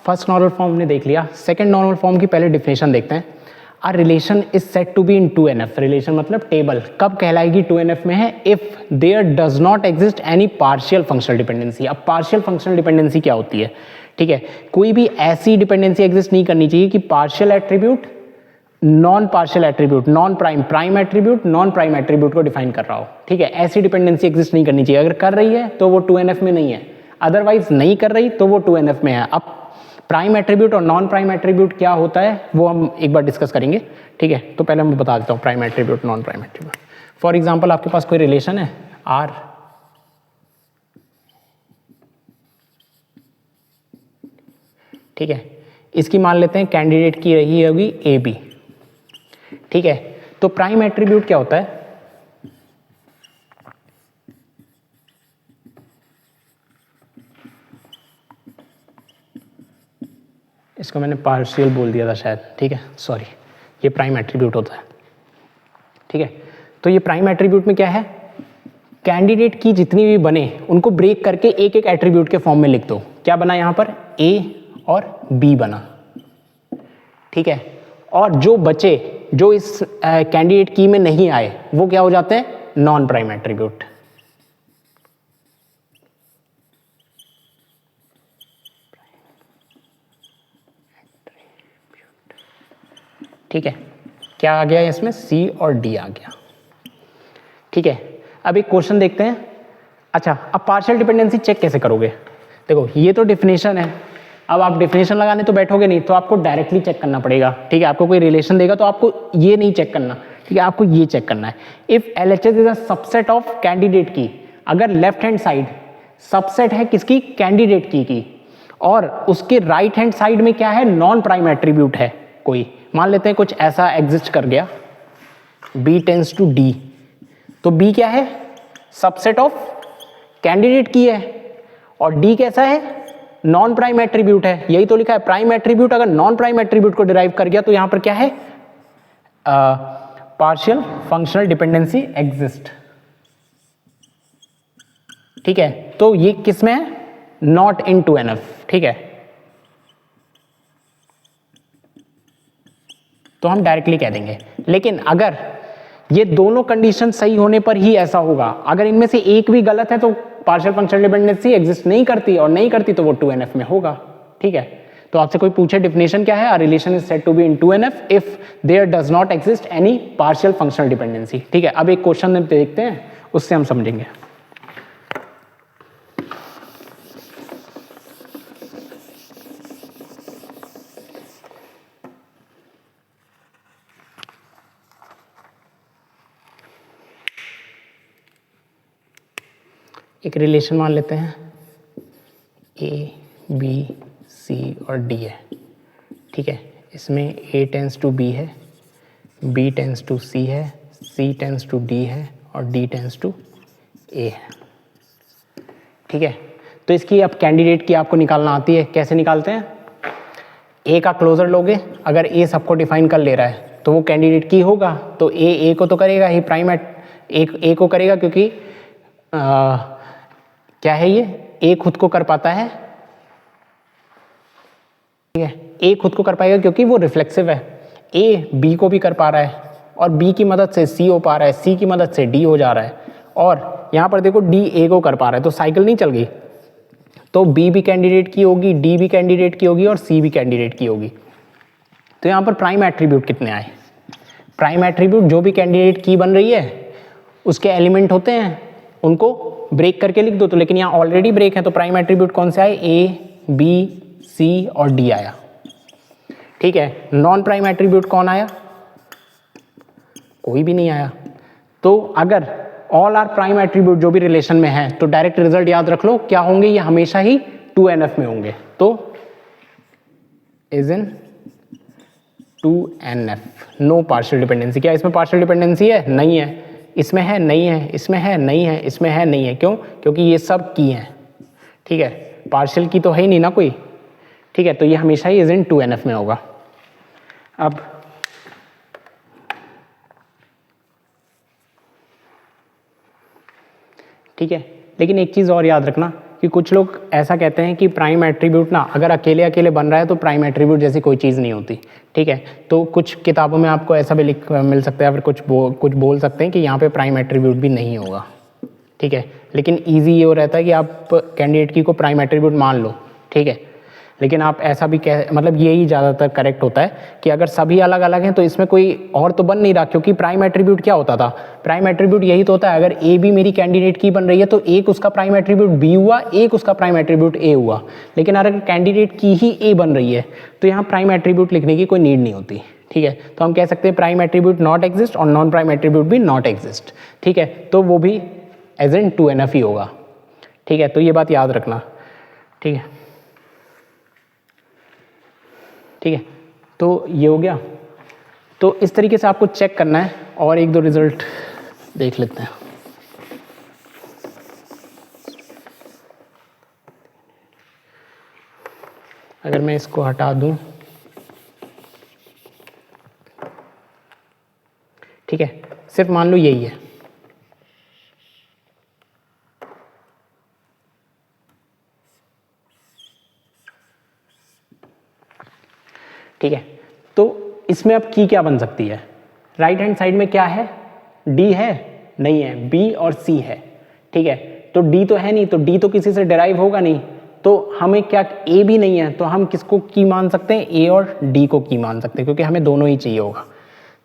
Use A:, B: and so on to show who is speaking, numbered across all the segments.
A: First normal form ने देख लिया, सेकंड नॉर्मल फॉर्म की पहले डिफिनेशन देखते हैं। A relation is said to be in 2NF, relation मतलब टेबल, कब कहलाएगी 2NF में है, if there does not exist any partial functional dependency. अब पार्शियल फंक्शनल डिपेंडेंसी क्या होती है, ठीक है, कोई भी ऐसी डिपेंडेंसी एग्जिस्ट नहीं करनी चाहिए कि partial attribute non partial attribute, non prime, prime attribute non prime attribute को डिफाइन कर रहा हो, ठीक है, ऐसी डिपेंडेंसी एग्जिस्ट नहीं करनी चाहिए। अगर कर रही है तो वो 2NF में नहीं है, अदरवाइज नहीं कर रही तो वो 2NF में है। अब प्राइम एट्रीब्यूट और नॉन प्राइम एट्रीब्यूट क्या होता है वो हम एक बार डिस्कस करेंगे, ठीक है। तो पहले मैं बता देता हूँ prime attribute non prime attribute. For example आपके पास कोई रिलेशन है R, ठीक है, इसकी मान लेते हैं कैंडिडेट की रही होगी AB, ठीक है। तो प्राइम एट्रीब्यूट क्या होता है, इसको मैंने पार्शियल बोल दिया था शायद, ठीक है, सॉरी, ये प्राइम एट्रीब्यूट होता है, ठीक है। तो ये प्राइम एट्रीब्यूट में क्या है, कैंडिडेट की जितनी भी बने उनको ब्रेक करके एक एक एट्रीब्यूट के फॉर्म में लिख दो। क्या बना यहाँ पर, A और B बना, ठीक है। और जो बचे, जो इस कैंडिडेट की में नहीं आए, वो क्या हो जाते हैं, नॉन प्राइम एट्रीब्यूट, ठीक है। क्या आ गया इसमें, C और D आ गया, ठीक है। अब एक क्वेश्चन देखते हैं। अच्छा, अब पार्शियल डिपेंडेंसी चेक कैसे करोगे, देखो ये तो डिफिनेशन है, अब आप डिफिनेशन लगाने तो बैठोगे नहीं, तो आपको डायरेक्टली चेक करना पड़ेगा, ठीक है। आपको कोई रिलेशन देगा तो आपको ये नहीं चेक करना, ठीक है, आपको ये चेक करना है। If LHS is a subset of candidate की, अगर लेफ्ट हैंड साइड सबसेट है किसकी, कैंडिडेट की, और उसके राइट हैंड साइड में क्या है, नॉन प्राइम एट्रीब्यूट है कोई, मान लेते हैं कुछ ऐसा एग्जिस्ट कर गया, B टेंस टू D, तो B क्या है, सबसेट ऑफ कैंडिडेट की है, और D कैसा है, नॉन प्राइम एट्रीब्यूट है, यही तो लिखा है प्राइम एट्रीब्यूट अगर नॉन प्राइम एट्रीब्यूट को डिराइव कर गया तो यहां पर क्या है, पार्शियल फंक्शनल डिपेंडेंसी एग्जिस्ट, ठीक है। तो ये किस में है, नॉट इन 2NF, ठीक है। तो हम डायरेक्टली कह देंगे, लेकिन अगर ये दोनों कंडीशन सही होने पर ही ऐसा होगा, अगर इनमें से एक भी गलत है तो पार्शियल फंक्शनल डिपेंडेंसी एग्जिस्ट नहीं करती, और नहीं करती तो वो 2NF में होगा, ठीक है। तो आपसे कोई पूछे डिफिनेशन क्या है, a relation is said to be in 2NF if there does not exist any partial functional dependency, ठीक है। अब एक क्वेश्चन देखते हैं, उससे हम समझेंगे। एक रिलेशन मान लेते हैं A, B, C और D है, ठीक है। इसमें A टेंस टू B है, B टेंस टू C है, C टेंस टू D है और D टेंस टू A है, ठीक है। तो इसकी अब कैंडिडेट की आपको निकालना आती है, कैसे निकालते हैं, A का क्लोजर लोगे, अगर A सबको डिफाइन कर ले रहा है तो वो कैंडिडेट की होगा, तो A को तो करेगा ही, प्राइम A को करेगा, क्योंकि क्या है ये, A खुद को कर पाता है, ठीक है, A खुद को कर पाएगा क्योंकि वो रिफ्लेक्सिव है, A B को भी कर पा रहा है, और B की मदद से C हो पा रहा है, C की मदद से D हो जा रहा है, और यहाँ पर देखो D A को कर पा रहा है, तो साइकिल नहीं चल गई, तो B भी कैंडिडेट की होगी, D भी कैंडिडेट की होगी और C भी कैंडिडेट की होगी। तो यहाँ पर प्राइम एट्रीब्यूट कितने आए, प्राइम एट्रीब्यूट जो भी कैंडिडेट की बन रही है उसके एलिमेंट होते हैं, उनको ब्रेक करके लिख दो, तो लेकिन यहाँ ऑलरेडी ब्रेक है, तो प्राइम एट्रीब्यूट कौन से आए, A, B, C और D आया, ठीक है। नॉन प्राइम एट्रीब्यूट कौन आया, कोई भी नहीं आया। तो अगर ऑल आर प्राइम एट्रीब्यूट जो भी रिलेशन में है, तो डायरेक्ट रिजल्ट याद रख लो क्या होंगे, ये हमेशा ही 2NF में होंगे, तो is in 2NF, no partial dependency. क्या इसमें पार्शियल डिपेंडेंसी है, नहीं है, इसमें है, नहीं है, इसमें है, नहीं है, इसमें है, नहीं है, क्यों, क्योंकि ये सब की हैं, ठीक है, पार्शियल की तो है ही नहीं ना कोई, ठीक है। तो ये हमेशा ही इज इन 2NF में होगा। अब ठीक है, लेकिन एक चीज और याद रखना, कि कुछ लोग ऐसा कहते हैं कि प्राइम एट्रीब्यूट ना अगर अकेले अकेले बन रहा है तो प्राइम एट्रीब्यूट जैसी कोई चीज़ नहीं होती, ठीक है। तो कुछ किताबों में आपको ऐसा भी मिल सकता है, या फिर कुछ बोल सकते हैं कि यहाँ पे प्राइम एट्रीब्यूट भी नहीं होगा, ठीक है। लेकिन ईजी ये हो रहता है कि आप कैंडिडेट की को प्राइम एट्रीब्यूट मान लो, ठीक है। लेकिन आप ऐसा भी मतलब यही ज़्यादातर करेक्ट होता है कि अगर सभी अलग अलग हैं तो इसमें कोई और तो बन नहीं रहा, क्योंकि प्राइम एट्रीब्यूट क्या होता था, प्राइम एट्रीब्यूट यही तो होता है, अगर ए बी मेरी कैंडिडेट की बन रही है तो एक उसका प्राइम एट्रीब्यूट बी हुआ, एक उसका प्राइम एट्रीब्यूट ए हुआ। लेकिन अगर कैंडिडेट की ही ए बन रही है तो यहाँ प्राइम एट्रीब्यूट लिखने की कोई नीड नहीं होती, ठीक है। तो हम कह सकते हैं प्राइम एट्रीब्यूट नॉट एग्जिस्ट और नॉन प्राइम एट्रीब्यूट भी नॉट एग्जिस्ट, ठीक है। तो वो भी एज एन 2NF ही होगा, ठीक है। तो ये बात याद रखना, ठीक है, ठीक है। तो ये हो गया। तो इस तरीके से आपको चेक करना है और एक दो रिजल्ट देख लेते हैं। अगर मैं इसको हटा दूं, ठीक है, सिर्फ मान लो यही है, ठीक है। तो इसमें अब की क्या बन सकती है, राइट हैंड साइड में क्या है, डी है, नहीं है, बी और सी है, ठीक है। तो डी तो है नहीं, तो डी तो किसी से डिराइव होगा नहीं, तो हमें क्या, ए भी नहीं है, तो हम किसको की मान सकते हैं, ए और डी को की मान सकते हैं, क्योंकि हमें दोनों ही चाहिए होगा।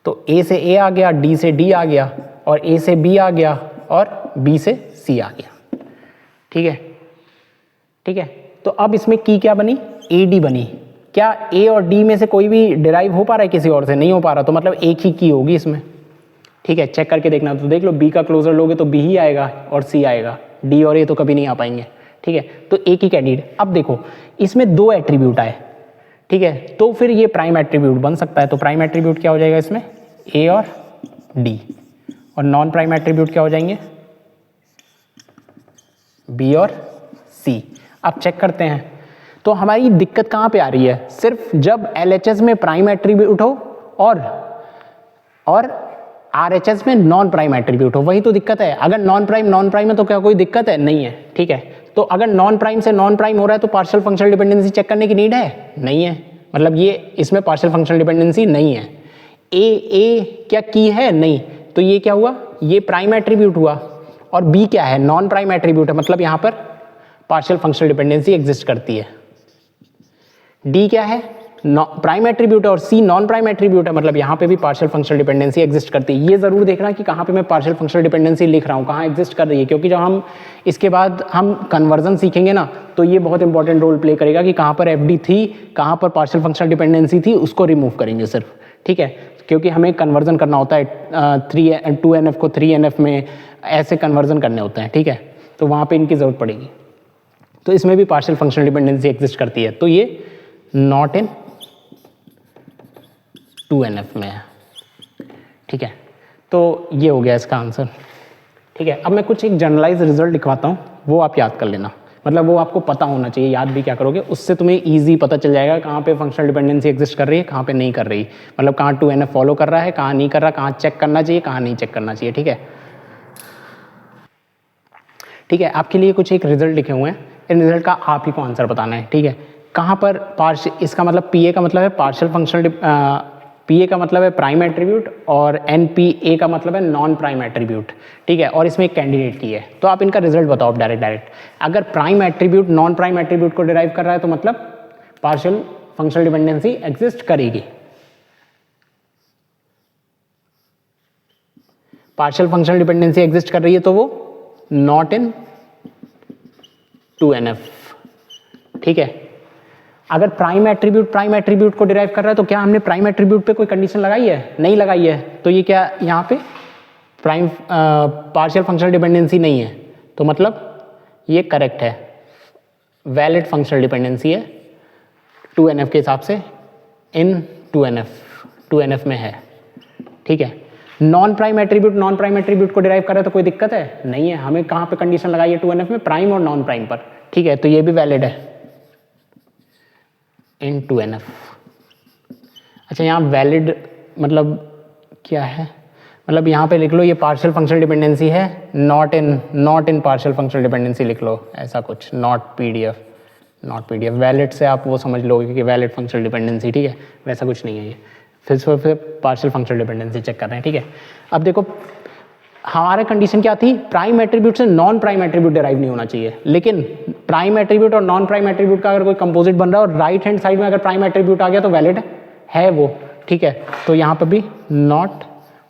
A: तो ए से ए आ गया, डी से डी आ गया, और ए से बी आ गया, और बी से सी आ गया, ठीक है, ठीक है। तो अब इसमें की क्या बनी, ए डी बनी। क्या ए और डी में से कोई भी डिराइव हो पा रहा है किसी और से, नहीं हो पा रहा, तो मतलब एक ही की होगी इसमें, ठीक है। चेक करके देखना, तो देख लो बी का क्लोजर लोगे तो बी ही आएगा और सी आएगा, डी और ए तो कभी नहीं आ पाएंगे, ठीक है। तो एक ही कैंडिडेट। अब देखो इसमें दो एट्रीब्यूट आए, ठीक है, तो फिर ये प्राइम एट्रीब्यूट बन सकता है। तो प्राइम एट्रीब्यूट क्या हो जाएगा इसमें, ए और डी, और नॉन प्राइम एट्रीब्यूट क्या हो जाएंगे, बी और सी। अब चेक करते हैं, तो हमारी दिक्कत कहाँ पे आ रही है, सिर्फ जब LHS में प्राइम एट्रीब्यूट हो और RHS में नॉन प्राइम एट्रीब्यूट हो, वही तो दिक्कत है। अगर नॉन प्राइम है तो क्या कोई दिक्कत है, नहीं है, ठीक है। तो अगर नॉन प्राइम से नॉन प्राइम हो रहा है तो पार्शियल फंक्शनल डिपेंडेंसी चेक करने की नीड है, नहीं है, मतलब ये इसमें पार्शियल फंक्शनल डिपेंडेंसी नहीं है। ए क्या की है, नहीं, तो ये क्या हुआ, ये प्राइम एट्रीब्यूट हुआ, और बी क्या है, नॉन प्राइम एट्रीब्यूट है, मतलब यहाँ पर पार्शियल फंक्शनल डिपेंडेंसी एग्जिस्ट करती है। डी क्या है, प्राइम एट्रीब्यूट है, और सी नॉन प्राइम एट्रीब्यूट है, मतलब यहाँ पे भी पार्शियल फंक्शनल डिपेंडेंसी एग्जिस्ट करती है। ये जरूर देखना कि कहाँ पे मैं पार्शियल फंक्शनल डिपेंडेंसी लिख रहा हूँ, कहाँ एग्जिस्ट कर रही है, क्योंकि जब हम इसके बाद हम कन्वर्जन सीखेंगे ना, तो ये बहुत इंपॉर्टेंट रोल प्ले करेगा कि कहाँ पर FD थी, कहाँ पर पार्शियल फंक्शनल डिपेंडेंसी थी, उसको रिमूव करेंगे सिर्फ, ठीक है। क्योंकि हमें कन्वर्जन करना होता है 2NF को 3NF में, ऐसे कन्वर्जन करने होते हैं, ठीक है। तो वहाँ पर इनकी ज़रूरत पड़ेगी। तो इसमें भी पार्शियल फंक्शनल डिपेंडेंसी एग्जिस्ट करती है, तो ये नॉट इन 2NF में है, ठीक है। तो ये हो गया इसका आंसर, ठीक है। अब मैं कुछ एक जनरलाइज रिजल्ट लिखवाता हूँ, वो आप याद कर लेना, मतलब वो आपको पता होना चाहिए, याद भी क्या करोगे, उससे तुम्हें इजी पता चल जाएगा कहाँ पे फंक्शनल डिपेंडेंसी एग्जिस्ट कर रही है, कहाँ पे नहीं कर रही, मतलब कहाँ 2NF फॉलो कर रहा है, कहाँ नहीं कर रहा, कहाँ चेक करना चाहिए, कहाँ नहीं चेक करना चाहिए, ठीक है, ठीक है। आपके लिए कुछ एक रिजल्ट लिखे हुए हैं, इन रिजल्ट का आप ही को आंसर बताना है, ठीक है। कहाँ पर इसका मतलब PA का मतलब है पार्शियल फंक्शनल, PA का मतलब है प्राइम एट्रीब्यूट, और NPA का मतलब है नॉन प्राइम एट्रीब्यूट, ठीक है। और इसमें एक कैंडिडेट की है, तो आप इनका रिजल्ट बताओ डायरेक्ट। अगर prime attribute non prime attribute को डिराइव कर रहा है तो मतलब पार्शियल फंक्शनल डिपेंडेंसी एग्जिस्ट करेगी। पार्शियल फंक्शनल डिपेंडेंसी एग्जिस्ट कर रही है तो वो नॉट इन 2NF, ठीक है। अगर प्राइम एट्रीब्यूट को डिराइव कर रहा है तो क्या हमने प्राइम एट्रीब्यूट पे कोई कंडीशन लगाई है, नहीं लगाई है, तो ये क्या यहाँ पे प्राइम पार्शियल फंक्शनल डिपेंडेंसी नहीं है, तो मतलब ये करेक्ट है, वैलिड फंक्शनल डिपेंडेंसी है 2NF के हिसाब से, इन 2NF में है, ठीक है। नॉन प्राइम एट्रीब्यूट को डिराइव कर रहा है तो कोई दिक्कत है, नहीं है, हमें कहाँ पे कंडीशन लगाई है 2NF में, प्राइम और नॉन प्राइम पर, ठीक है। तो ये भी वैलिड है इन 2NF। अच्छा, यहाँ वैलिड मतलब क्या है, मतलब यहाँ पे लिख लो ये पार्शियल फंक्शनल डिपेंडेंसी है, not in partial functional dependency लिख लो, ऐसा कुछ, नॉट पीडीएफ वैलिड से आप वो समझ लोगे कि वैलिड फंक्शनल डिपेंडेंसी, ठीक है, वैसा कुछ नहीं है ये। फिर पार्शियल फंक्शनल डिपेंडेंसी चेक कर रहे हैं, ठीक है। अब देखो हमारा कंडीशन क्या थी, प्राइम एट्रीब्यूट से नॉन प्राइम एट्रीब्यूट डिराइव नहीं होना चाहिए, लेकिन प्राइम एट्रीब्यूट और नॉन प्राइम एट्रीब्यूट का अगर कोई कंपोजिट बन रहा है और राइट हैंड साइड में अगर प्राइम एट्रीब्यूट आ गया तो वैलिड है वो, ठीक है। तो यहाँ पर भी नॉट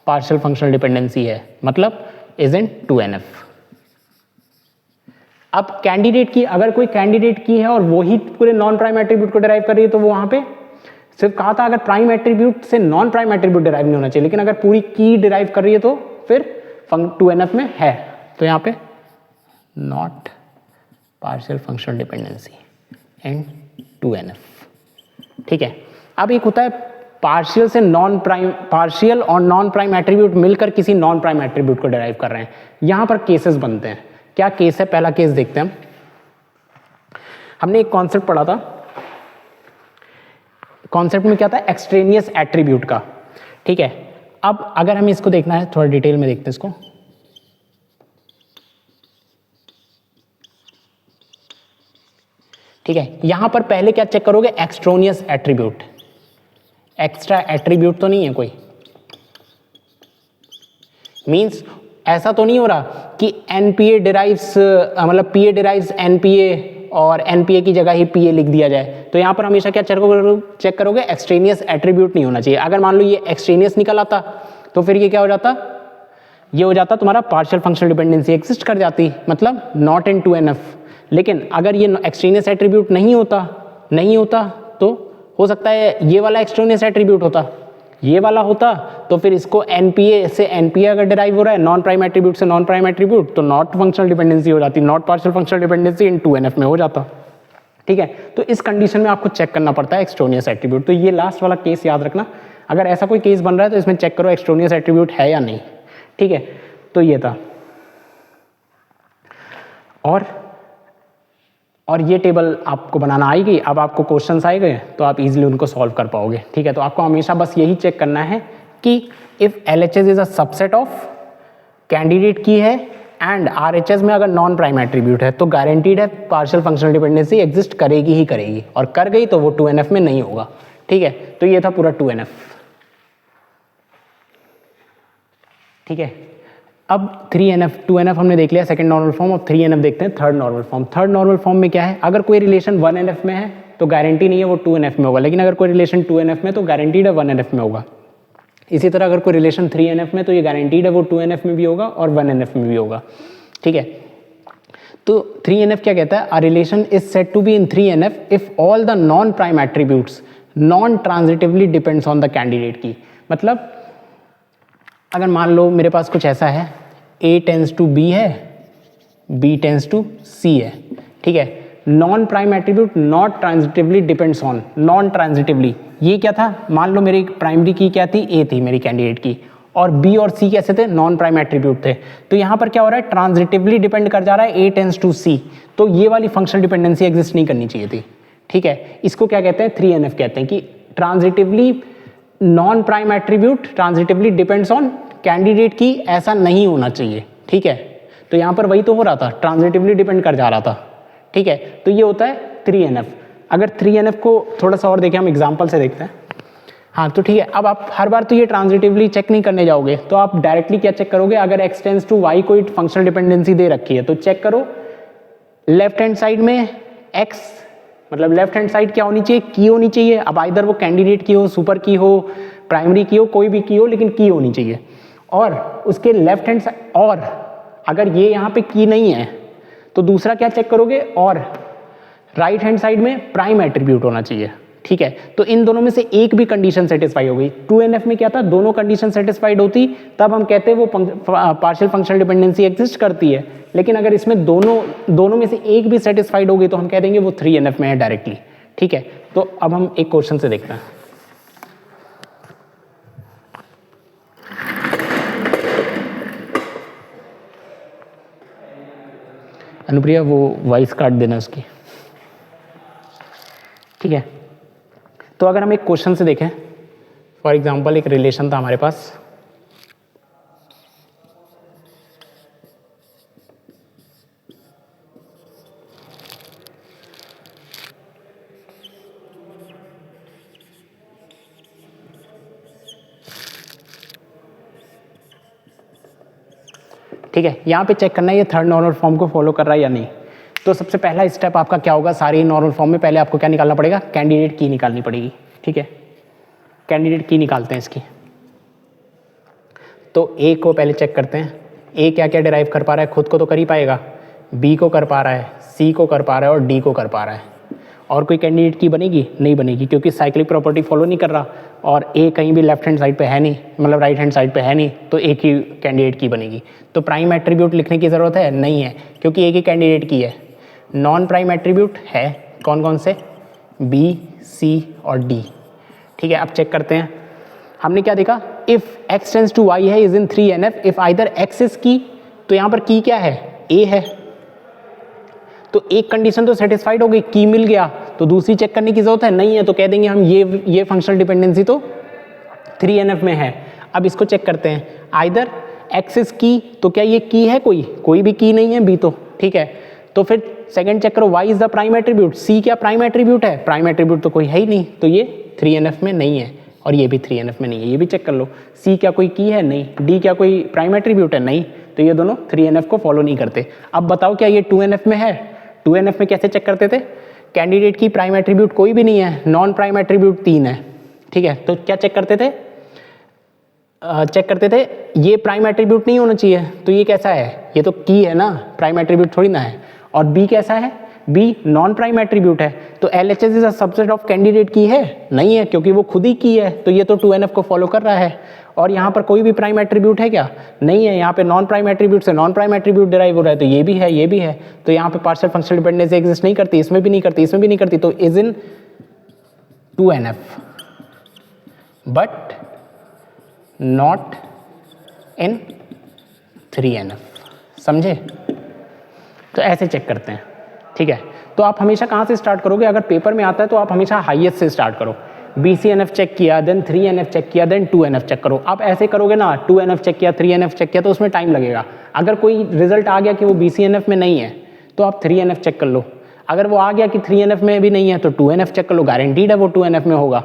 A: पार्शियल फंक्शनल डिपेंडेंसी है, मतलब इजंट 2NF। अब कैंडिडेट की, अगर कोई कैंडिडेट की है और वही पूरे नॉन प्राइम एट्रीब्यूट को डिराइव कर रही है तो वो वहां पे सिर्फ कहा था अगर प्राइम एट्रीब्यूट से नॉन प्राइम एट्रीब्यूट डिराइव नहीं होना चाहिए, लेकिन अगर पूरी की डिराइव कर रही है तो फिर 2NF में है। तो यहाँ पे not partial functional dependency and 2NF, ठीक है। अब एक होता है पार्शियल से नॉन प्राइम, पार्शियल और नॉन प्राइम एट्रीब्यूट मिलकर किसी नॉन प्राइम एट्रीब्यूट को डिराइव कर रहे हैं। यहां पर केसेस बनते हैं। क्या केस है, पहला केस देखते हैं। हमने एक कॉन्सेप्ट पढ़ा था, कॉन्सेप्ट में क्या था, एक्सट्रेनियस एट्रीब्यूट का, ठीक है। अब अगर हमें इसको देखना है, थोड़ा डिटेल में देखते हैं इसको। ठीक है, यहां पर पहले क्या चेक करोगे, एक्सट्रोनियस एट्रीब्यूट, एक्स्ट्रा एट्रीब्यूट तो नहीं है कोई, मींस ऐसा तो नहीं हो रहा कि एनपीए डिराइव्स, मतलब पीए डिराइव्स एनपीए और एनपीए की जगह ही पीए लिख दिया जाए। तो यहां पर हमेशा क्या चेक करोगे, एक्सट्रेनियस एट्रीब्यूट नहीं होना चाहिए। अगर मान लो ये एक्सट्रेनियस निकल आता तो फिर ये क्या हो जाता, ये हो जाता तुम्हारा पार्शियल फंक्शनल डिपेंडेंसी एग्जिस्ट कर जाती, मतलब नॉट इन 2NF। लेकिन अगर ये एक्सट्रेनियस एट्रीब्यूट नहीं होता तो हो सकता है ये वाला एक्सट्रेनियस एट्रीब्यूट होता, ये वाला होता, तो फिर इसको एनपीए से एनपीए अगर डिराइव हो रहा है, नॉन प्राइम एट्रीब्यूट से नॉन प्राइम एट्रीब्यूट, तो नॉट फंक्शनल डिपेंडेंसी हो जाती, not partial functional dependency in 2NF में हो जाता, ठीक है। तो इस कंडीशन में आपको चेक करना पड़ता है एक्सट्रेनियस एट्रीब्यूट। तो ये लास्ट वाला केस याद रखना, अगर ऐसा कोई केस बन रहा है तो इसमें चेक करो एक्सट्रेनियस एट्रीब्यूट है या नहीं, ठीक है। तो ये था, और ये टेबल आपको बनाना आएगी। अब आपको क्वेश्चंस आए गए तो आप इजीली उनको सॉल्व कर पाओगे, ठीक है। तो आपको हमेशा बस यही चेक करना है कि if LHS is a subset of candidate की है एंड RHS में अगर नॉन प्राइम एट्रीब्यूट है तो गारंटीड है पार्शियल फंक्शनल डिपेंडेंसी एग्जिस्ट करेगी ही करेगी, और कर गई तो वो 2NF में नहीं होगा, ठीक है। तो ये था पूरा 2NF, ठीक है। अब 3NF, 2NF हमने देख लिया सेकंड नॉर्मल फॉर्म, अब 3NF देखते हैं third normal form. Third normal form में क्या है, अगर कोई रिलेशन 1NF में है तो गारंटी नहीं है वो 2NF में होगा, लेकिन अगर कोई रिलेशन 2NF में तो गारंटीड है 1NF में होगा। इसी तरह अगर कोई रिलेशन 3NF में तो ये गारंटीड है वो 2NF में भी होगा और 1NF में भी होगा, ठीक है। तो 3NF क्या कहता है, a relation is said to be in 3NF if all the non prime attributes non transitively depends on the candidate key. मतलब अगर मान लो मेरे पास कुछ ऐसा है, A टेंस टू B है, B टेंस टू C है, ठीक है। Non prime attribute not transitively depends on, non transitively, ये क्या था, मान लो मेरी प्राइमरी की क्या थी, A थी मेरी कैंडिडेट की, और B और C कैसे थे, नॉन प्राइम एट्रीब्यूट थे। तो यहाँ पर क्या हो रहा है, ट्रांजिटिवली डिपेंड कर जा रहा है A टेंस टू C, तो ये वाली फंक्शनल डिपेंडेंसी एग्जिस्ट नहीं करनी चाहिए थी, ठीक है। इसको क्या कहते हैं, 3NF कहते हैं कि transitively non prime attribute transitively depends on candidate की, ऐसा नहीं होना चाहिए, ठीक है। तो यहाँ पर वही तो हो रहा था, ट्रांजिटिवली डिपेंड कर जा रहा था, ठीक है। तो ये होता है 3NF। अगर 3NF को थोड़ा सा और देखें, हम एग्जांपल से देखते हैं, हाँ तो ठीक है। अब आप हर बार तो ये ट्रांजिटिवली चेक नहीं करने जाओगे, तो आप डायरेक्टली क्या चेक करोगे, अगर x टेंस टू y कोई फंक्शनल डिपेंडेंसी दे रखी है तो चेक करो लेफ्ट हैंड साइड में x, मतलब लेफ्ट हैंड साइड क्या होनी चाहिए, की होनी चाहिए। अब आइदर वो कैंडिडेट की हो, सुपर की हो, प्राइमरी की हो, कोई भी की हो, लेकिन की होनी चाहिए। और उसके लेफ्ट हैंड साइड, और अगर ये यहाँ पे की नहीं है तो दूसरा क्या चेक करोगे, और राइट हैंड साइड में प्राइम एट्रीब्यूट होना चाहिए, ठीक है। तो इन दोनों में से एक भी कंडीशन सेटिस्फाई हो गई। 2NF में क्या था, दोनों कंडीशन सेटिस्फाइड होती तब हम कहते हैं वो पार्शियल फंक्शनल डिपेंडेंसी एग्जिस्ट करती है, लेकिन अगर इसमें दोनों में से एक भी सेटिस्फाइड हो गई तो हम कह देंगे वो 3NF में है डायरेक्टली, ठीक है। तो अब हम एक क्वेश्चन से देखते हैं। अनुप्रिया वो वॉइस काट देना उसकी, ठीक है। तो अगर हम एक क्वेश्चन से देखें, फॉर एग्जांपल एक रिलेशन था हमारे पास ठीक है, यहाँ पे चेक करना है ये थर्ड नॉर्मल फॉर्म को फॉलो कर रहा है या नहीं। तो सबसे पहला स्टेप आपका क्या होगा, सारे नॉर्मल फॉर्म में पहले आपको क्या निकालना पड़ेगा, कैंडिडेट की निकालनी पड़ेगी। ठीक है, कैंडिडेट की निकालते हैं इसकी। तो ए को पहले चेक करते हैं, ए क्या क्या डिराइव कर पा रहा है, खुद को तो कर ही पाएगा, बी को कर पा रहा है, सी को कर पा रहा है और डी को कर पा रहा है। और कोई कैंडिडेट की बनेगी, नहीं बनेगी, क्योंकि साइक्लिक प्रॉपर्टी फॉलो नहीं कर रहा और ए कहीं भी लेफ्ट हैंड साइड पे है नहीं, मतलब राइट हैंड साइड पे है नहीं, तो ए की कैंडिडेट की बनेगी। तो प्राइम एट्रीब्यूट लिखने की ज़रूरत है नहीं है, क्योंकि ए की कैंडिडेट की है। नॉन प्राइम एट्रीब्यूट है कौन कौन से, बी, सी और डी। ठीक है, अब चेक करते हैं। हमने क्या देखा, if x tends to y है is in 3NF, if either x is key, तो यहाँ पर की क्या है, a है। तो एक कंडीशन तो सेटिस्फाइड हो गई, की मिल गया, तो दूसरी चेक करने की जरूरत है नहीं है, तो कह देंगे हम ये फंक्शनल डिपेंडेंसी तो 3NF में है। अब इसको चेक करते हैं, आइदर x इज की, तो क्या ये की है, कोई भी की नहीं है बी तो, ठीक है। तो फिर सेकंड चेक करो, y is the prime attribute, see क्या प्राइम एट्रीब्यूट है, प्राइम एट्रीब्यूट तो कोई है ही नहीं, तो ये 3NF में नहीं है, और ये भी 3NF में नहीं है, ये भी चेक कर लो। सी क्या कोई की है, नहीं। डी क्या कोई प्राइम एट्रीब्यूट है, नहीं, तो ये दोनों 3NF को फॉलो नहीं करते। अब बताओ क्या ये 2NF में है, 2NF में कैसे चेक करते थे, कैंडिडेट की प्राइम एट्रीब्यूट कोई भी नहीं है, नॉन प्राइम एट्रीब्यूट 3 है। ठीक है, तो क्या चेक करते थे, चेक करते थे ये प्राइम एट्रीब्यूट नहीं होना चाहिए, तो ये कैसा है, ये तो की है ना, प्राइम एट्रीब्यूट थोड़ी ना है। और बी कैसा है, बी नॉन प्राइम एट्रीब्यूट है, तो LHS is a subset of candidate की है, नहीं है, क्योंकि वो खुद ही की है, तो ये तो 2NF को फॉलो कर रहा है। और यहाँ पर कोई भी प्राइम एट्रीब्यूट है क्या, नहीं है, यहाँ पे नॉन प्राइम एट्रीब्यूट से नॉन प्राइम एट्रीब्यूट डिराइव हो रहा है, तो ये भी है, ये भी है, तो यहाँ पे पार्शियल फंक्शनल डिपेंडेंसी एग्जिस्ट नहीं करती, इसमें भी नहीं करती, इसमें भी नहीं करती, तो is in 2NF but not in 3NF। समझे, तो ऐसे चेक करते हैं। ठीक है, तो आप हमेशा कहाँ से स्टार्ट करोगे, अगर पेपर में आता है तो आप हमेशा हाईएस्ट से स्टार्ट करो। BCNF चेक किया, देन 3NF चेक किया, देन 2NF चेक करो। आप ऐसे करोगे ना, 2NF चेक किया, 3NF चेक किया, तो उसमें टाइम लगेगा। अगर कोई रिजल्ट आ गया कि वो BCNF में नहीं है, तो आप 3NF चेक कर लो। अगर वो आ गया कि 3NF में भी नहीं है, तो 2NF चेक कर लो, गारंटीड है वो 2NF में होगा।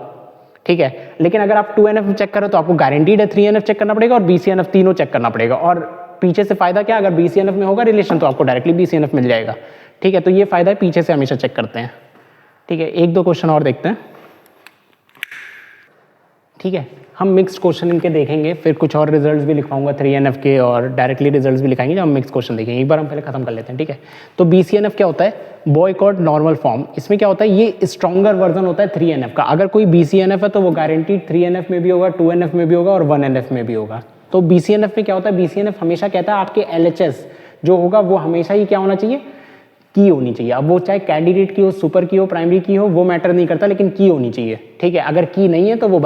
A: ठीक है, लेकिन अगर आप 2NF चेक करो तो आपको गारंटीड है 3NF चेक करना पड़ेगा और BCNF तीनों चेक करना पड़ेगा। और पीछे से फायदा क्या, अगर BCNF में होगा रिलेशन तो आपको डायरेक्टली BCNF मिल जाएगा। ठीक है, तो ये फायदा है, पीछे से हमेशा चेक करते हैं। ठीक है, एक दो क्वेश्चन और देखते हैं। ठीक है, हम मिक्स्ड क्वेश्चन इनके देखेंगे, फिर कुछ और रिजल्ट्स भी लिखवाऊंगा 3NF के, और डायरेक्टली रिजल्ट्स भी लिखाएंगे जब हम मिक्स क्वेश्चन देखेंगे। एक बार हम पहले खत्म कर लेते हैं। ठीक है, तो BCNF क्या होता है, बॉयकॉट नॉर्मल फॉर्म। इसमें क्या होता है, ये स्ट्रॉन्गर वर्जन होता है 3NF का। अगर कोई BCNF है तो वो गारंटीड 3NF में भी होगा, 2NF में भी होगा और 1NF में भी होगा। तो BCNF में क्या होता है, BCNF हमेशा कहता है आपके LHS जो होगा वो हमेशा ही क्या होना चाहिए, की होनी चाहिए। अब वो चाहे कैंडिडेट की हो, सुपर की हो, प्राइमरी की हो, वो मैटर नहीं करता, लेकिन की होनी चाहिए। ठीक है, अगर की नहीं है तो वो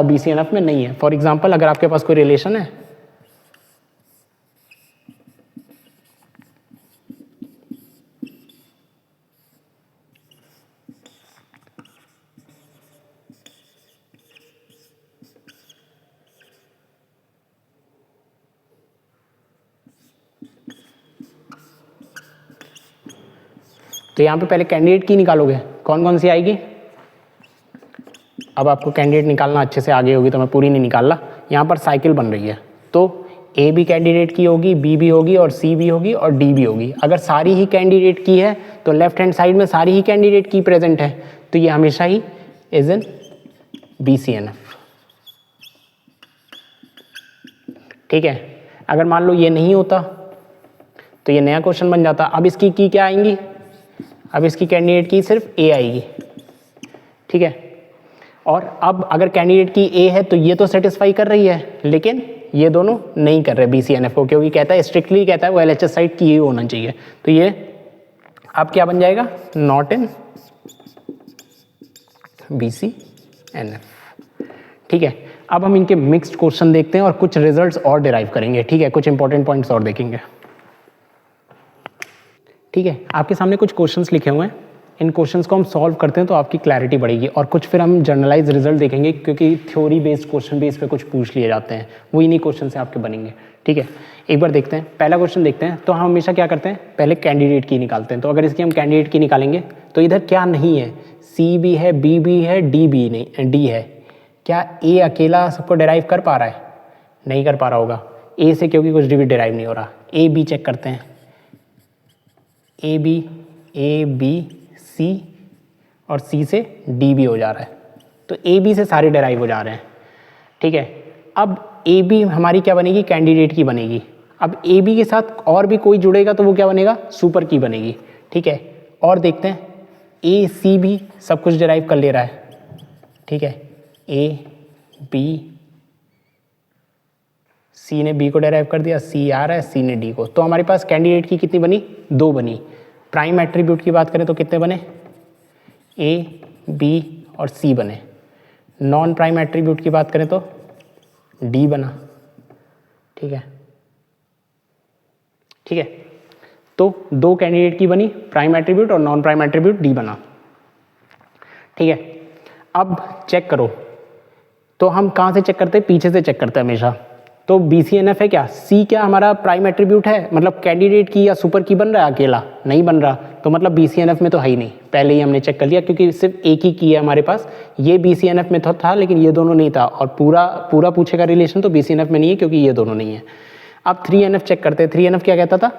A: BCNF में नहीं है। फॉर एग्जांपल, अगर आपके पास कोई रिलेशन है, तो यहाँ पे पहले कैंडिडेट की निकालोगे, कौन कौन सी आएगी। अब आपको कैंडिडेट निकालना अच्छे से आगे होगी, तो मैं पूरी नहीं निकाल रहा। यहाँ पर साइकिल बन रही है, तो ए भी कैंडिडेट की होगी, बी भी होगी और सी भी होगी और डी भी होगी। अगर सारी ही कैंडिडेट की है तो लेफ्ट हैंड साइड में सारी ही कैंडिडेट की प्रेजेंट है, तो ये हमेशा ही इज इन BCNF। ठीक है, अगर मान लो ये नहीं होता तो ये नया क्वेश्चन बन जाता। अब इसकी की क्या आएंगी, अब इसकी कैंडिडेट की सिर्फ ए आएगी। ठीक है, और अब अगर कैंडिडेट की ए है तो ये तो सेटिस्फाई कर रही है, लेकिन ये दोनों नहीं कर रहे BCNF को, क्योंकि कहता है, स्ट्रिक्टली कहता है वो LHS साइड की ही होना चाहिए। तो ये अब क्या बन जाएगा, नॉट इन BCNF। ठीक है, अब हम इनके मिक्स्ड क्वेश्चन देखते हैं और कुछ रिजल्ट्स और डिराइव करेंगे। ठीक है, कुछ इंपॉर्टेंट पॉइंट्स और देखेंगे। ठीक है, आपके सामने कुछ क्वेश्चंस लिखे हुए हैं, इन क्वेश्चंस को हम सॉल्व करते हैं तो आपकी क्लैरिटी बढ़ेगी। और कुछ फिर हम जर्नलाइज रिजल्ट देखेंगे, क्योंकि थ्योरी बेस्ड क्वेश्चन भी इस पर कुछ पूछ लिए जाते हैं, वो इन्हीं क्वेश्चन से आपके बनेंगे। ठीक है, एक बार देखते हैं, पहला क्वेश्चन देखते हैं। तो हम हमेशा क्या करते हैं, पहले कैंडिडेट की निकालते हैं। तो अगर इसकी हम कैंडिडेट की निकालेंगे तो इधर क्या नहीं है, सी भी है, बी भी है, डी भी नहीं, डी है। क्या ए अकेला सबको डिराइव कर पा रहा है, नहीं कर पा रहा होगा ए से, क्योंकि कुछ भी डिराइव नहीं हो रहा। ए बी चेक करते हैं, ए बी सी और सी से डी भी हो जा रहा है, तो ए बी से सारे डेराइव हो जा रहे हैं। ठीक है, अब ए बी हमारी क्या बनेगी, कैंडिडेट की बनेगी। अब ए बी के साथ और भी कोई जुड़ेगा तो वो क्या बनेगा, सुपर की बनेगी। ठीक है, और देखते हैं, ए सी भी सब कुछ डेराइव कर ले रहा है। ठीक है, ए बी सी ने बी को डेराइव कर दिया, सी आ रहा है, सी ने डी को, तो हमारे पास कैंडिडेट की कितनी बनी, 2 बनी। प्राइम एट्रीब्यूट की बात करें तो कितने बने, ए बी और सी बने। नॉन प्राइम एट्रीब्यूट की बात करें तो डी बना। ठीक है, ठीक है, तो 2 कैंडिडेट की बनी, प्राइम एट्रीब्यूट और नॉन प्राइम एट्रीब्यूट डी बना। ठीक है, अब चेक करो, तो हम कहाँ से चेक करते हैं, पीछे से चेक करते हैं हमेशा। तो BCNF है क्या, सी क्या हमारा प्राइम एट्रीब्यूट है, मतलब कैंडिडेट की या सुपर की बन रहा है, अकेला नहीं बन रहा, तो मतलब BCNF में तो है ही नहीं, पहले ही हमने चेक कर लिया, क्योंकि सिर्फ एक ही की है हमारे पास। ये BCNF में था लेकिन ये दोनों नहीं था, और पूरा पूछेगा रिलेशन तो BCNF में नहीं है, क्योंकि ये दोनों नहीं है। अब 3NF चेक करते हैं। 3NF क्या कहता था,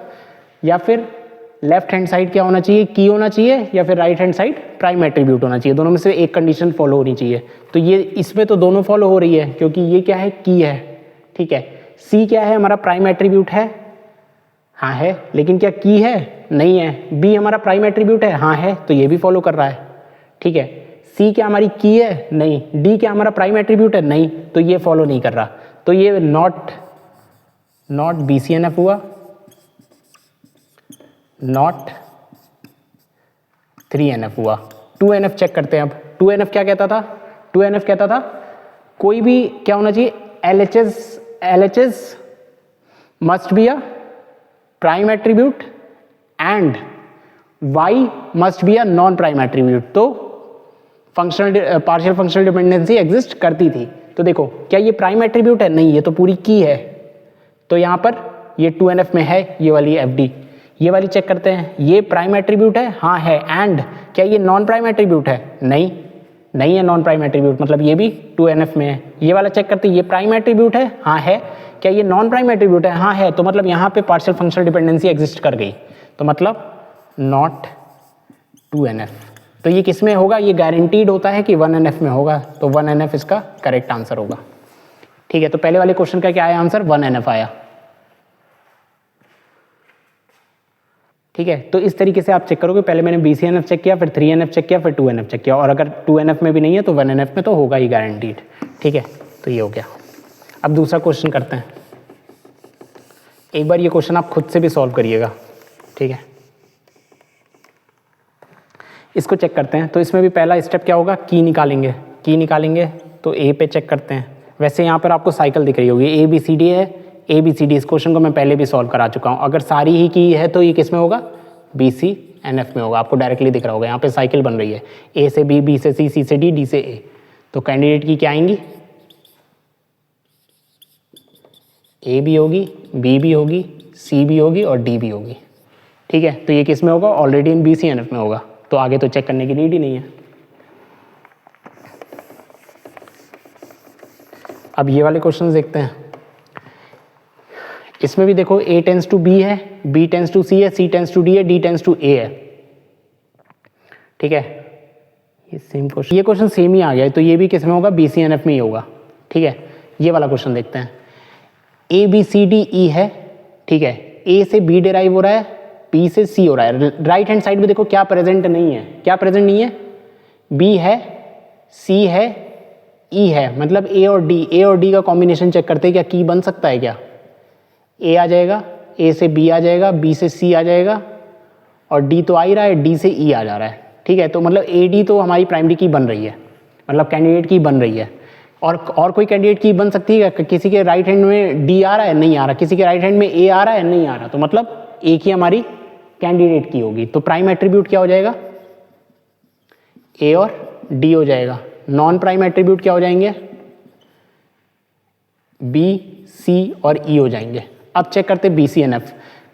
A: या फिर लेफ्ट हैंड साइड क्या होना चाहिए, की होना चाहिए, या फिर right hand side prime attribute होना चाहिए, दोनों में से एक कंडीशन फॉलो होनी चाहिए। तो ये इसमें तो दोनों फॉलो हो रही है, क्योंकि ये क्या है, की है। ठीक है, सी क्या है हमारा, प्राइम एट्रीब्यूट है, हाँ है, लेकिन क्या की है, नहीं है। बी हमारा प्राइम एट्रीब्यूट है, हाँ है, तो ये भी फॉलो कर रहा है। ठीक है, सी क्या हमारी की है, नहीं। डी क्या हमारा प्राइम एट्रीब्यूट है, नहीं, तो ये फॉलो नहीं कर रहा, तो ये नॉट BCNF हुआ, नॉट 3NF हुआ। 2NF चेक करते हैं। अब 2NF क्या कहता था, 2NF कहता था कोई भी क्या होना चाहिए, LHS must be a prime attribute and Y must be a non prime attribute। तो पार्शियल फंक्शनल डिपेंडेंसी एग्जिस्ट करती थी। तो देखो, क्या ये प्राइम एट्रीब्यूट है, नहीं, ये तो पूरी की है, तो यहाँ पर ये 2NF में है, ये वाली FD। ये वाली चेक करते हैं, ये प्राइम एट्रीब्यूट है, हाँ है, एंड क्या ये नॉन प्राइम एट्रीब्यूट है, नहीं है नॉन प्राइम एट्रीब्यूट, मतलब ये भी 2NF में है। ये वाला चेक करते हैं, ये प्राइम एट्रीब्यूट है, हाँ है, क्या ये नॉन प्राइम एट्रीब्यूट है, हाँ है, तो मतलब यहाँ पे पार्शियल फंक्शनल डिपेंडेंसी एग्जिस्ट कर गई, तो मतलब नॉट 2NF। तो ये किस में होगा, ये गारंटीड होता है कि 1NF में होगा, तो 1NF इसका करेक्ट आंसर होगा। ठीक है, तो पहले वाले क्वेश्चन का क्या आया आंसर, 1NF आया। ठीक है, तो इस तरीके से आप चेक करोगे, पहले मैंने BCNF चेक किया, फिर 3NF चेक किया, फिर 2NF चेक किया, और अगर 2NF में भी नहीं है तो 1NF में तो होगा ही गारंटीड। ठीक है, तो ये हो गया। अब दूसरा क्वेश्चन करते हैं। एक बार ये क्वेश्चन आप खुद से भी सॉल्व करिएगा। ठीक है, इसको चेक करते हैं। तो इसमें भी पहला स्टेप क्या होगा, की निकालेंगे, तो ए पे चेक करते हैं। वैसे यहाँ पर आपको साइकिल दिख रही होगी, ABCD है, ABCD। इस क्वेश्चन को मैं पहले भी सॉल्व करा चुका हूँ। अगर सारी ही की है तो ये किस में होगा, BCNF में होगा, आपको डायरेक्टली दिख रहा होगा। यहाँ पे साइकिल बन रही है, A से B, B से C, C से D, D से A। तो कैंडिडेट की क्या आएंगी, A भी होगी, B भी होगी, C भी होगी और D भी होगी। ठीक है, तो ये किस में होगा, ऑलरेडी इन BCNF में होगा, तो आगे तो चेक करने की नीड ही नहीं है। अब ये वाले क्वेश्चन देखते हैं। इसमें भी देखो, A टेंस टू B है, B टेंस टू C है, C टेंस टू D है, D टेंस टू A है। ठीक है, ये सेम क्वेश्चन, ये क्वेश्चन सेम ही आ गया है, तो ये भी किस में होगा, BCNF में ही होगा। ठीक है, ये वाला क्वेश्चन देखते हैं। ABCDE है। ठीक है, A से B डिराइव हो रहा है, B से C हो रहा है। राइट हैंड साइड में देखो क्या प्रेजेंट नहीं है, क्या प्रेजेंट नहीं है, B है, C है, E है, मतलब A और D का कॉम्बिनेशन चेक करते हैं, क्या की बन सकता है, क्या A आ जाएगा, A से B आ जाएगा, B से C आ जाएगा, और D तो आ ही रहा है, D से E आ जा रहा है। ठीक है, तो मतलब AD तो हमारी प्राइमरी की बन रही है, मतलब कैंडिडेट की बन रही है। और कोई कैंडिडेट की बन सकती है, किसी के राइट हैंड में D आ रहा है, नहीं आ रहा, किसी के राइट हैंड में A आ रहा है, नहीं आ रहा, तो मतलब एक ही हमारी कैंडिडेट की होगी। तो प्राइम एट्रीब्यूट क्या हो जाएगा, A और D हो जाएगा। नॉन प्राइम एट्रीब्यूट क्या हो जाएंगे, B, C और E हो जाएंगे। अब चेक करते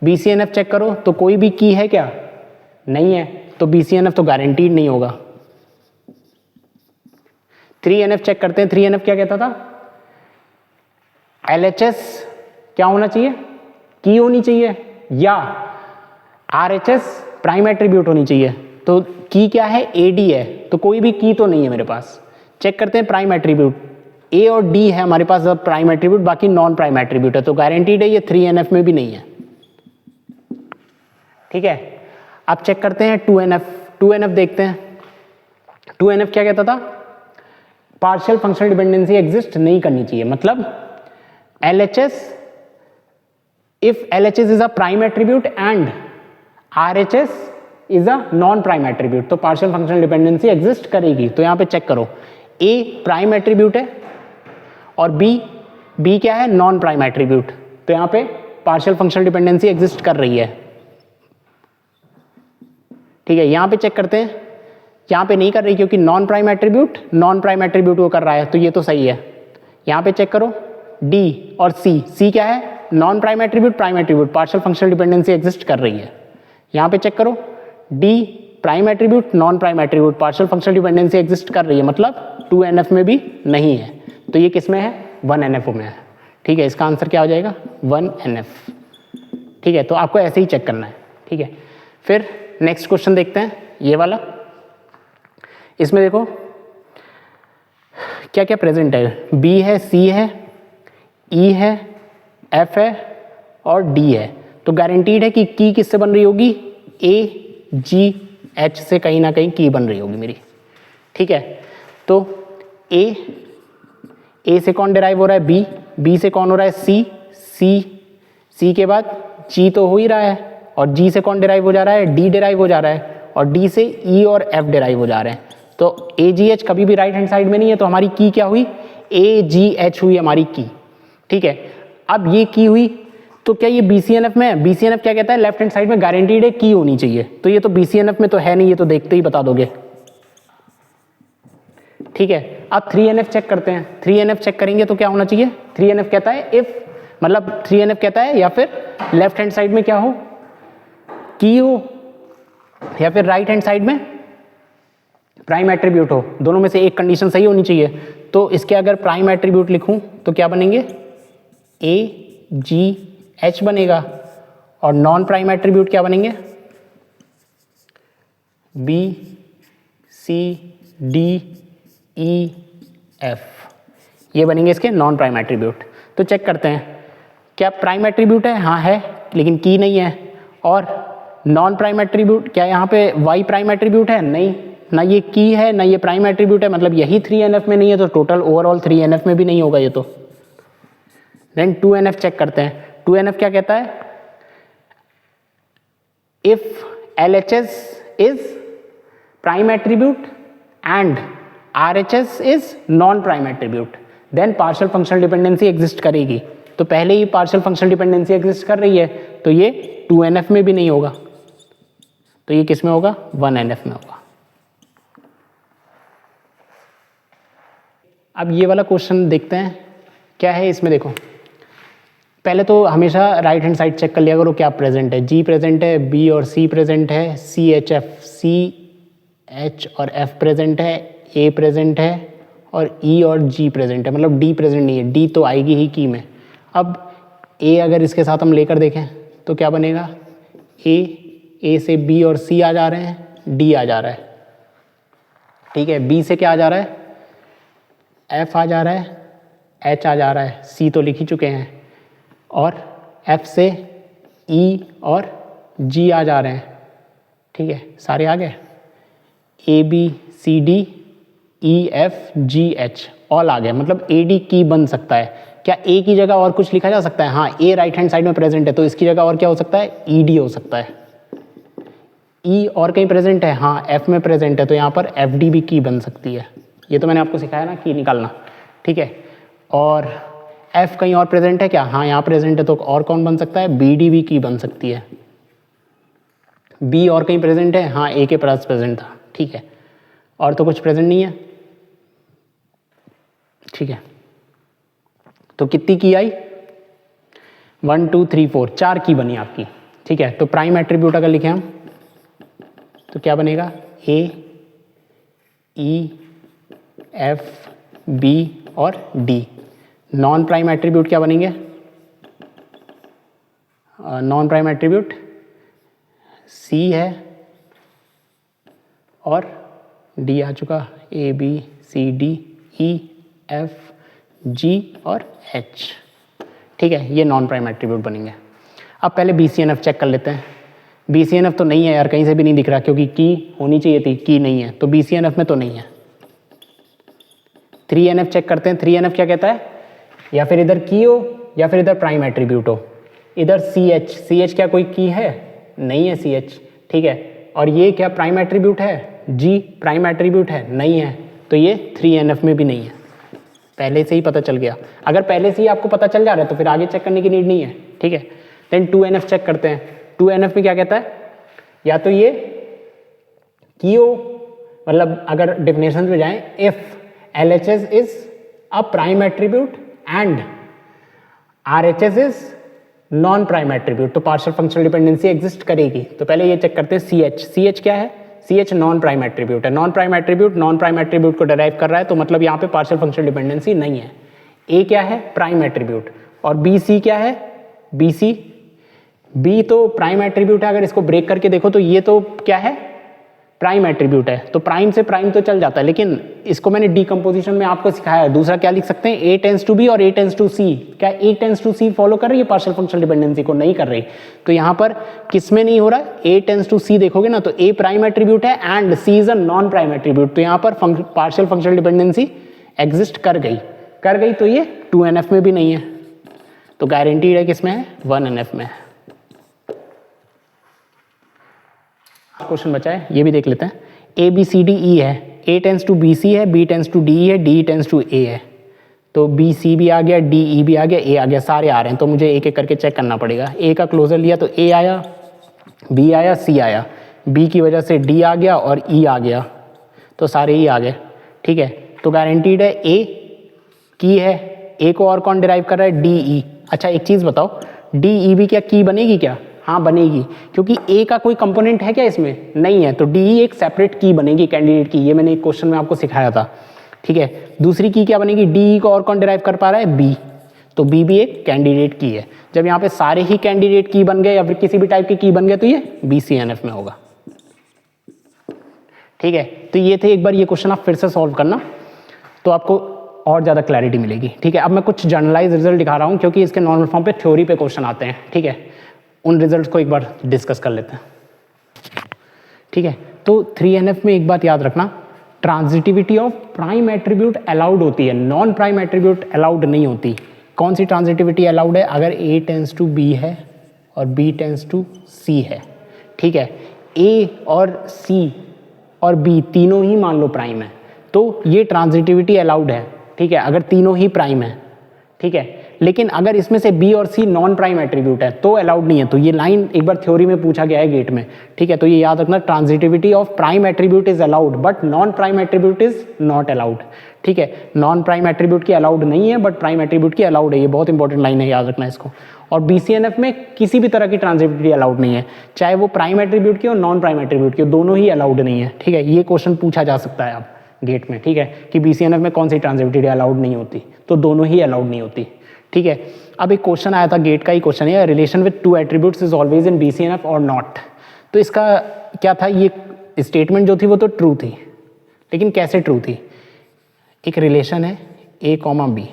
A: BCNF चेक करो, तो कोई भी की है क्या, नहीं है, तो BCNF तो गारंटीड नहीं होगा। 3NF चेक करते हैं। 3NF क्या कहता था, LHS क्या होना चाहिए, की होनी चाहिए या RHS प्राइम एट्रीब्यूट होनी चाहिए? तो की क्या है? AD है, तो कोई भी की तो नहीं है मेरे पास। चेक करते हैं प्राइम एट्रीब्यूट, A और D है हमारे पास प्राइम एट्रीब्यूट, बाकी नॉन प्राइम एट्रीब्यूट है, तो गारंटीड है ये 3NF में भी नहीं है। ठीक है, अब चेक करते हैं 2NF। 2NF देखते हैं। 2NF क्या कहता था? पार्शियल फंक्शनल डिपेंडेंसी एग्जिस्ट नहीं करनी चाहिए, मतलब LHS, if LHS is a prime attribute and RHS is a non prime attribute, तो पार्शियल फंक्शनल डिपेंडेंसी एग्जिस्ट करेगी। तो यहाँ पे चेक करो, A प्राइम एट्रीब्यूट है और B क्या है? नॉन प्राइम एट्रीब्यूट, तो यहाँ पे पार्शियल फंक्शनल डिपेंडेंसी एग्जिस्ट कर रही है। ठीक है, यहाँ पे चेक करते हैं, यहाँ पे नहीं कर रही क्योंकि नॉन प्राइम एट्रीब्यूट को कर रहा है, तो ये तो सही है। यहाँ पे चेक करो D और C क्या है? Non prime attribute, prime attribute, partial functional dependency exist कर रही है। यहाँ पे चेक करो D prime attribute, non prime attribute, partial functional dependency exist कर रही है, मतलब 2NF में भी नहीं है। तो ये किस में है? 1NF में है। ठीक है, इसका आंसर क्या हो जाएगा? 1NF। ठीक है, तो आपको ऐसे ही चेक करना है। ठीक है, फिर नेक्स्ट क्वेश्चन देखते हैं, ये वाला। इसमें देखो क्या क्या प्रेजेंट है, B है, C है, E है, F है और D है। तो गारंटीड है कि की किससे बन रही होगी? AGH से कहीं ना कहीं की बन रही होगी मेरी। ठीक है, तो A से कौन डिराइव हो रहा है? B से कौन हो रहा है? C के बाद G तो हो ही रहा है, और G से कौन डिराइव हो जा रहा है? D डिराइव हो जा रहा है, और D से E और F डिराइव हो जा रहे हैं। तो AGH कभी भी राइट हैंड साइड में नहीं है, तो हमारी की क्या हुई? AGH हुई हमारी की। ठीक है, अब ये की हुई, तो क्या ये BCNF में है? BCNF क्या कहता है? लेफ्ट हैंड साइड में गारंटीड है की होनी चाहिए, तो ये तो BCNF में तो है नहीं, ये तो देखते ही बता दोगे। ठीक है, अब 3NF चेक करते हैं। 3NF चेक करेंगे तो क्या होना चाहिए? 3NF कहता है इफ, मतलब 3NF कहता है या फिर लेफ्ट हैंड साइड में क्या हो? की हो, या फिर राइट हैंड साइड में प्राइम एट्रीब्यूट हो। दोनों में से एक कंडीशन सही होनी चाहिए। तो इसके अगर प्राइम एट्रीब्यूट लिखूं तो क्या बनेंगे? AGH बनेगा, और नॉन प्राइम एट्रीब्यूट क्या बनेंगे? B C D E F, ये बनेंगे इसके नॉन प्राइम एट्रीब्यूट। तो चेक करते हैं, क्या प्राइम एट्रीब्यूट है? हाँ है, लेकिन की नहीं है। और नॉन प्राइम एट्रीब्यूट, क्या यहाँ पे Y प्राइम एट्रीब्यूट है? नहीं, ना ये की है ना ये प्राइम एट्रीब्यूट है, मतलब यही 3NF में नहीं है, तो टोटल ओवरऑल 3NF में भी नहीं होगा ये तो। देन 2NF चेक करते हैं। 2NF क्या कहता है? If LHS is prime attribute and RHS is non prime attribute, then partial functional dependency exist करेगी। तो पहले ही पार्शियल फंक्शनल डिपेंडेंसी एग्जिस्ट कर रही है, तो ये 2NF में भी नहीं होगा, तो ये किस में होगा? 1NF में होगा। अब ये वाला क्वेश्चन देखते हैं, क्या है इसमें। देखो, पहले तो हमेशा राइट हैंड साइड चेक कर लिया करो क्या प्रेजेंट है। G प्रेजेंट है, B और C प्रेजेंट है, C H और F प्रेजेंट है, A प्रेजेंट है, और E और G प्रेजेंट है, मतलब D प्रेजेंट नहीं है। D तो आएगी ही की में। अब A अगर इसके साथ हम लेकर देखें तो क्या बनेगा? A से B और C आ जा रहे हैं, D आ जा रहा है। ठीक है, B से क्या आ जा रहा है? F आ जा रहा है, H आ जा रहा है, C तो लिख ही चुके हैं, और F से E और G आ जा रहे हैं। ठीक है, सारे आ गए। A B C D E F G H all आ गए, मतलब AD की बन सकता है। क्या A की जगह और कुछ लिखा जा सकता है? हाँ, A राइट हैंड साइड में प्रेजेंट है, तो इसकी जगह और क्या हो सकता है? ED हो सकता है। E और कहीं प्रेजेंट है? हाँ, F में प्रेजेंट है, तो यहाँ पर FD भी की बन सकती है। ये तो मैंने आपको सिखाया ना की निकालना। ठीक है, और F कहीं और प्रेजेंट है क्या? हाँ, यहाँ प्रेजेंट है, तो और कौन बन सकता है? BD भी की बन सकती है। B और कहीं प्रेजेंट है? हाँ, A के पास प्रेजेंट था। ठीक है, और तो कुछ प्रेजेंट नहीं है। ठीक है, तो कितनी की आई? 1 2 3 4, 4 की बनी आपकी। ठीक है, तो प्राइम एट्रीब्यूट अगर लिखें हम तो क्या बनेगा? A E F B और D। नॉन प्राइम एट्रीब्यूट क्या बनेंगे? नॉन प्राइम एट्रीब्यूट C है और D आ चुका, A B C D E F G और H। ठीक है, ये नॉन प्राइम एट्रीब्यूट बनेंगे। अब पहले BCNF चेक कर लेते हैं। BCNF तो नहीं है यार, कहीं से भी नहीं दिख रहा, क्योंकि की होनी चाहिए थी, की नहीं है, तो BCNF में तो नहीं है। 3NF चेक करते हैं। 3NF क्या कहता है, या फिर इधर की हो या फिर इधर प्राइम एट्रीब्यूट हो। इधर CH क्या कोई की है, नहीं है CH, ठीक है। और ये क्या प्राइम एट्रीब्यूट है, G प्राइम एट्रीब्यूट है, नहीं है, तो ये 3NF में भी नहीं है। पहले से ही पता चल गया। अगर पहले से ही आपको पता चल जा रहा है तो फिर आगे चेक करने की नीड नहीं है, ठीक है। देन 2NF चेक करते हैं। 2NF में क्या कहता है, या तो ये की हो, मतलब अगर डेफिनेशन में जाएं, if LHS is a prime attribute and RHS is non prime attribute, तो पार्शियल फंक्शनल डिपेंडेंसी एग्जिस्ट करेगी। तो पहले ये चेक करते हैं CH क्या है, CH नॉन प्राइम एट्रीब्यूट है। नॉन प्राइम एट्रीब्यूट को डिराइव कर रहा है, तो मतलब यहाँ पे पार्शियल फंक्शनल डिपेंडेंसी नहीं है। A क्या है, प्राइम एट्रीब्यूट, और BC क्या है, B तो प्राइम एट्रीब्यूट है। अगर इसको ब्रेक करके देखो तो ये तो क्या है, प्राइम एट्रीब्यूट है, तो प्राइम से प्राइम तो चल जाता है, लेकिन इसको मैंने डीकम्पोजिशन में आपको सिखाया है। दूसरा क्या लिख सकते हैं, A टेंड्स टू B और A टेंड्स टू C। क्या A tends to C follow कर रही है पार्शियल फंक्शनल डिपेंडेंसी को, नहीं कर रही। तो यहाँ पर किस में नहीं हो रहा, A टेंड्स टू C देखोगे ना, तो A प्राइम एट्रीब्यूट है and C is a non prime attribute, तो यहाँ पर पार्शियल फंक्शनल डिपेंडेंसी एग्जिस्ट कर गई, तो ये 2NF में भी नहीं है, तो गारंटीड है किसमें है, 1NF में है। क्वेश्चन बचा है, ये भी देख लेते हैं। ABCDE है, A टेंस टू BC है, B टेंस टू DE है, D टेंस टू A है, तो BC भी आ गया, DE भी आ गया, A आ गया, सारे आ रहे हैं, तो मुझे एक एक करके चेक करना पड़ेगा। A का क्लोजर लिया तो A आया, B आया, C आया, B की वजह से D आ गया और E आ गया, तो सारे ही आ गए, ठीक है। तो गारंटीड है A की है, A को और कौन डिराइव कर रहा है, DE। अच्छा एक चीज़ बताओ, DE भी क्या की बनेगी क्या, हाँ बनेगी, क्योंकि A का कोई कंपोनेंट है क्या इसमें, नहीं है, तो DE एक सेपरेट की बनेगी, कैंडिडेट की। ये मैंने एक क्वेश्चन में आपको सिखाया था, ठीक है। दूसरी की क्या बनेगी, DE को और कौन डिराइव कर पा रहा है, B, तो B भी एक कैंडिडेट की है। जब यहाँ पे सारे ही कैंडिडेट की बन गए या फिर किसी भी टाइप की बन गए, तो ये BCNF में होगा, ठीक है। तो ये थे, एक बार ये क्वेश्चन आप फिर से सॉल्व करना, तो आपको और ज़्यादा क्लैरिटी मिलेगी, ठीक है। अब मैं कुछ जनरलाइज रिजल्ट दिखा रहा हूँ, क्योंकि इसके नॉर्मल फॉर्म पे थ्योरी पे क्वेश्चन आते हैं, ठीक है। उन रिजल्ट्स को एक बार डिस्कस कर लेते हैं, ठीक है। तो 3NF में एक बात याद रखना, transitivity of prime attribute allowed होती है, नॉन प्राइम एट्रीब्यूट अलाउड नहीं होती। कौन सी ट्रांजिटिविटी अलाउड है, अगर A टेंस टू B है और B टेंस टू C है, ठीक है। A और C और B तीनों ही मान लो प्राइम है, तो ये ट्रांजिटिविटी अलाउड है, ठीक है, अगर तीनों ही प्राइम है, ठीक है। लेकिन अगर इसमें से B और C नॉन प्राइम एट्रीब्यूट है तो अलाउड नहीं है। तो ये लाइन एक बार थ्योरी में पूछा गया है गेट में, ठीक है। तो ये याद रखना, transitivity of prime attribute is allowed but non prime attribute is not allowed, ठीक है। नॉन प्राइम एट्रीब्यूट की अलाउड नहीं है बट प्राइम एट्रीब्यूट की अलाउड है, ये बहुत इंपॉर्टेंट लाइन है, याद रखना इसको। और BCNF में किसी भी तरह की ट्रांजिटिविटी अलाउड नहीं है, चाहे वो प्राइम एट्रीब्यूट की हो नॉन प्राइम एट्रीब्यूट की हो, दोनों ही अलाउड नहीं है, ठीक है। ये क्वेश्चन पूछा जा सकता है अब गेट में, ठीक है, कि BCNF में कौन सी ट्रांजिटिविटी अलाउड नहीं होती, तो दोनों ही अलाउड नहीं होती, ठीक है। अब एक क्वेश्चन आया था, गेट का ही क्वेश्चन है, relation with two attributes is always in BCNF और नॉट। तो इसका क्या था, ये स्टेटमेंट जो थी वो तो ट्रू थी, लेकिन कैसे ट्रू थी, एक रिलेशन है A, B,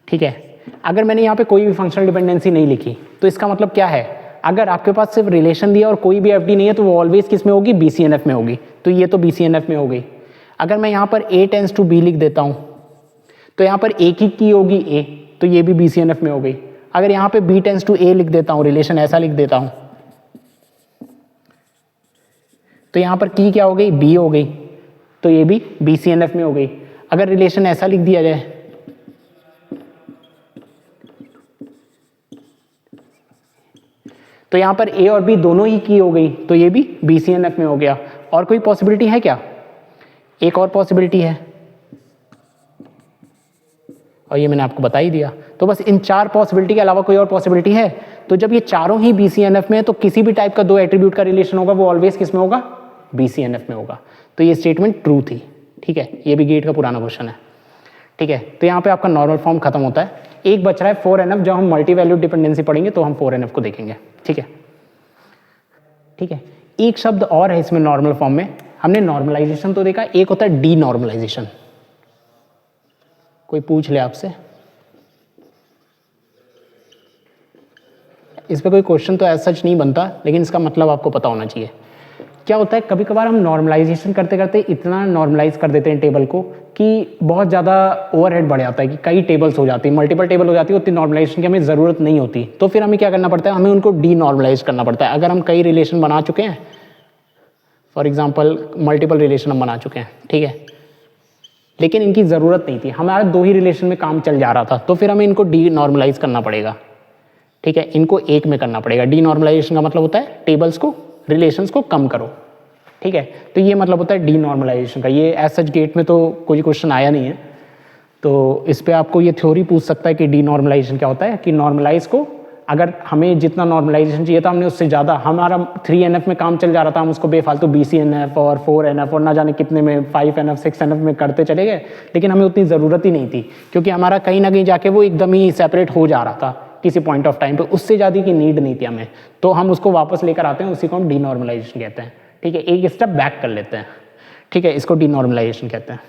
A: ठीक है। अगर मैंने यहाँ पे कोई भी फंक्शनल डिपेंडेंसी नहीं लिखी तो इसका मतलब क्या है, अगर आपके पास सिर्फ रिलेशन दिया और कोई भी FD नहीं है तो वो ऑलवेज किस में होगी, BCNF में होगी, तो ये तो BCNF में हो गई। अगर मैं यहाँ पर A टेंस टू B लिख देता हूँ तो यहाँ पर एक ही की होगी A, तो ये भी BCNF में हो गई। अगर यहाँ पे B टेंस टू A लिख देता हूँ, रिलेशन ऐसा लिख देता हूँ, तो यहाँ पर की क्या हो गई, B हो गई, तो ये भी BCNF में हो गई। अगर रिलेशन ऐसा लिख दिया जाए, तो यहाँ पर A और B दोनों ही की हो गई, तो ये भी BCNF में हो गया। और कोई पॉसिबिलिटी है क्या, एक और पॉसिबिलिटी है, और ये मैंने आपको बता ही दिया। तो बस इन चार पॉसिबिलिटी के अलावा कोई और पॉसिबिलिटी है, तो जब ये चारों ही BCNF में है तो किसी भी टाइप का दो एट्रीब्यूट का रिलेशन होगा वो ऑलवेज किस में होगा, BCNF में होगा। तो ये स्टेटमेंट ट्रू थी, ठीक है। ये भी गेट का पुराना क्वेश्चन है, ठीक है। तो यहाँ पे आपका नॉर्मल फॉर्म खत्म होता है। एक बच रहा है 4NF, जब हम मल्टी वैल्यूड डिपेंडेंसी पढ़ेंगे तो हम 4NF को देखेंगे। ठीक है, ठीक है। एक शब्द और है इसमें नॉर्मल फॉर्म में, हमने नॉर्मलाइजेशन तो देखा, एक होता है डीनॉर्मलाइजेशन। कोई पूछ ले आपसे, इस पे कोई क्वेश्चन तो ऐसा सच नहीं बनता, लेकिन इसका मतलब आपको पता होना चाहिए। क्या होता है, कभी कभार हम नॉर्मलाइजेशन करते करते इतना नॉर्मलाइज कर देते हैं टेबल को कि बहुत ज़्यादा ओवरहेड बढ़ जाता है, कि कई टेबल्स हो जाती है, मल्टीपल टेबल हो जाती है, उतनी नॉर्मलाइजेशन की हमें ज़रूरत नहीं होती। तो फिर हमें क्या करना पड़ता है, हमें उनको डीनॉर्मलाइज करना पड़ता है। अगर हम कई रिलेशन बना चुके हैं, फॉर एग्जाम्पल मल्टीपल रिलेशन हम बना चुके हैं, ठीक है, लेकिन इनकी ज़रूरत नहीं थी, हमारा 2 ही रिलेशन में काम चल जा रहा था, तो फिर हमें इनको डीनॉर्मलाइज करना पड़ेगा। ठीक है, इनको एक में करना पड़ेगा। डीनॉर्मलाइजेशन का मतलब होता है टेबल्स को, रिलेशंस को कम करो। ठीक है, तो ये मतलब होता है डीनॉर्मलाइजेशन का। ये एज सच गेट में तो कोई क्वेश्चन आया नहीं है, तो इस पे आपको ये थ्योरी पूछ सकता है कि डीनॉर्मलाइजेशन क्या होता है, कि नॉर्मलाइज को, अगर हमें जितना नॉर्मलाइजेशन चाहिए था हमने उससे ज़्यादा, हमारा 3NF में काम चल जा रहा था, हम उसको बेफालतू BCNF और 4NF और ना जाने कितने में 5NF 6NF में करते चले गए, लेकिन हमें उतनी ज़रूरत ही नहीं थी, क्योंकि हमारा कहीं ना कहीं जाके वो एकदम ही सेपरेट हो जा रहा था किसी पॉइंट ऑफ टाइम पे, उससे ज़्यादा की नीड नहीं थी हमें, तो हम उसको वापस लेकर आते हैं, उसी को हम डीनॉर्मलाइजेशन कहते हैं। ठीक है, एक स्टेप बैक कर लेते हैं। ठीक है, इसको डीनॉर्मलाइजेशन कहते हैं।